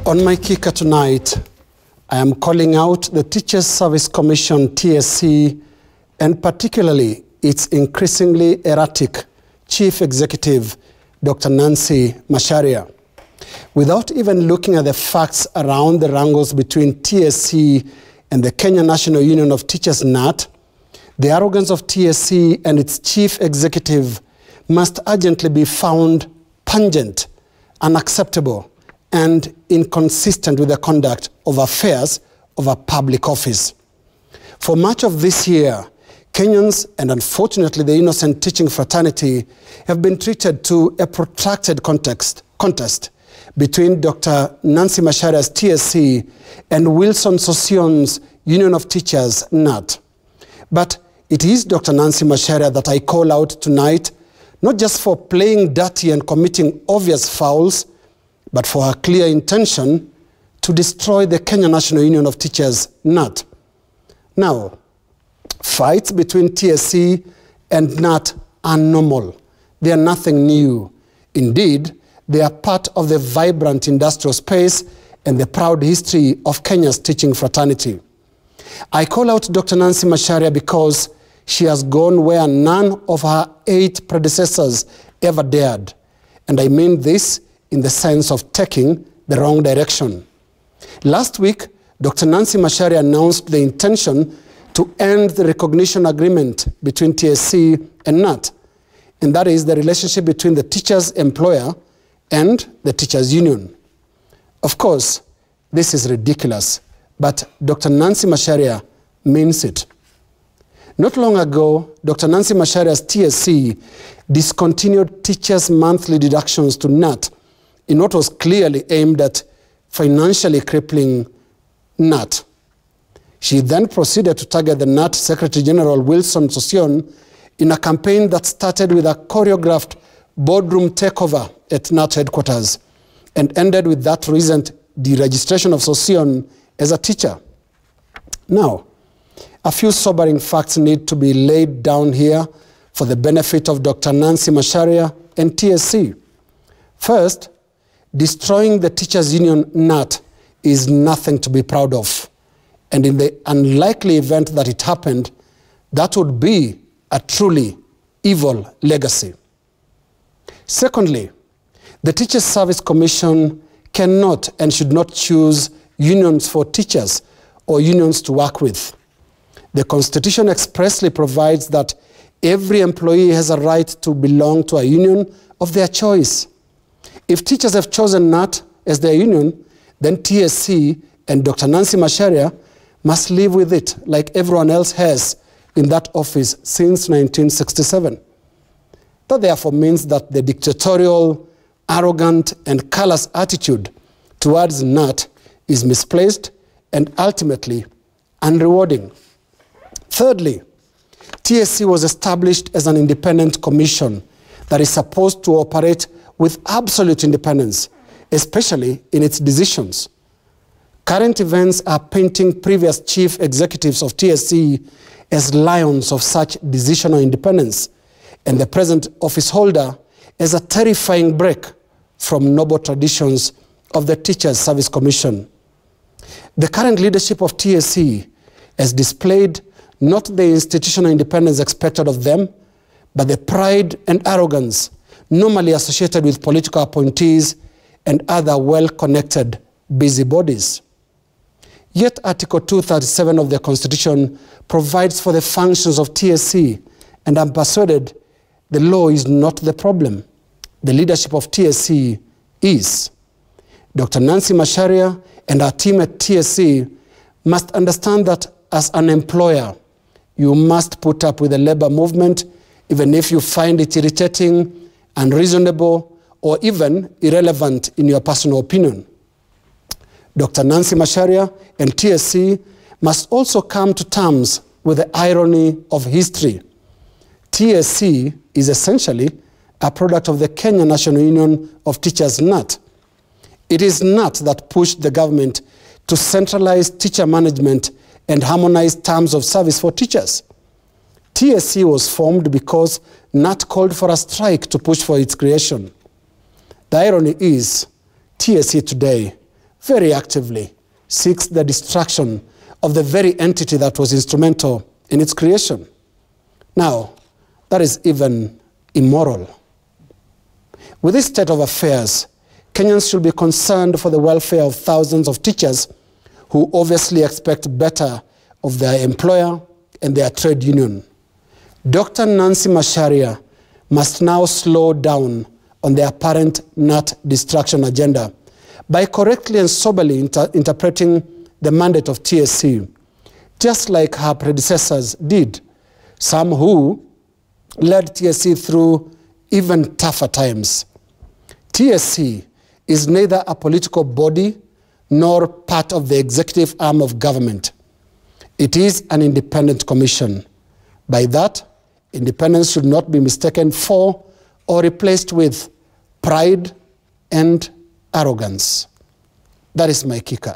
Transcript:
On my kicker tonight, I am calling out the Teachers Service Commission, TSC, and particularly its increasingly erratic Chief Executive, Dr. m-Macharia. Without even looking at the facts around the wrangles between TSC and the Kenya National Union of Teachers, KNUT, the arrogance of TSC and its Chief Executive must urgently be found pungent, unacceptable, and inconsistent with the conduct of affairs of a public office. For much of this year, Kenyans, and unfortunately the innocent teaching fraternity, have been treated to a protracted contest between Dr. m-Macharia's TSC and Wilson Sosion's Union of Teachers, KNUT. But it is Dr. m-Macharia that I call out tonight, not just for playing dirty and committing obvious fouls, but for her clear intention to destroy the Kenya National Union of Teachers, KNUT. Now, fights between TSC and KNUT are normal. They are nothing new. Indeed, they are part of the vibrant industrial space and the proud history of Kenya's teaching fraternity. I call out Dr. m-Macharia because she has gone where none of her 8 predecessors ever dared. And I mean this in the sense of taking the wrong direction. Last week, Dr. m-Macharia announced the intention to end the recognition agreement between TSC and KNUT, and that is the relationship between the teacher's employer and the teachers' union. Of course, this is ridiculous, but Dr. m-Macharia means it. Not long ago, Dr. m-Macharia's TSC discontinued teachers' monthly deductions to KNUT in what was clearly aimed at financially crippling KNUT. She then proceeded to target the KNUT Secretary General Wilson Sosion in a campaign that started with a choreographed boardroom takeover at KNUT headquarters and ended with that recent deregistration of Sosion as a teacher. Now, a few sobering facts need to be laid down here for the benefit of Dr. m-Macharia and TSC. First, destroying the teachers' union KNUT is nothing to be proud of. And in the unlikely event that it happened, that would be a truly evil legacy. Secondly, the Teachers Service Commission cannot and should not choose unions for teachers or unions to work with. The Constitution expressly provides that every employee has a right to belong to a union of their choice. If teachers have chosen KNUT as their union, then TSC and Dr. m-Macharia must live with it like everyone else has in that office since 1967. That therefore means that the dictatorial, arrogant, and callous attitude towards KNUT is misplaced and ultimately unrewarding. Thirdly, TSC was established as an independent commission that is supposed to operate with absolute independence, especially in its decisions. Current events are painting previous chief executives of TSC as lions of such decisional independence, and the present office holder as a terrifying break from noble traditions of the Teachers Service Commission. The current leadership of TSC has displayed not the institutional independence expected of them, but the pride and arrogance normally associated with political appointees and other well-connected busybodies. Yet Article 237 of the Constitution provides for the functions of TSC, and I'm persuaded the law is not the problem. The leadership of TSC is. Dr. m-Macharia and our team at TSC must understand that as an employer, you must put up with the labor movement even if you find it irritating, unreasonable, or even irrelevant in your personal opinion. Dr. m-Macharia and TSC must also come to terms with the irony of history. TSC is essentially a product of the Kenya National Union of Teachers, KNUT. It is KNUT that pushed the government to centralize teacher management and harmonize terms of service for teachers. TSC was formed because KNUT called for a strike to push for its creation. The irony is, TSC today very actively seeks the destruction of the very entity that was instrumental in its creation. Now, that is even immoral. With this state of affairs, Kenyans should be concerned for the welfare of thousands of teachers who obviously expect better of their employer and their trade union. Dr. m-Macharia must now slow down on the apparent KNUT destruction agenda by correctly and soberly interpreting the mandate of TSC, just like her predecessors did, some who led TSC through even tougher times. TSC is neither a political body nor part of the executive arm of government. It is an independent commission. By that, independence should not be mistaken for or replaced with pride and arrogance. That is my kicker.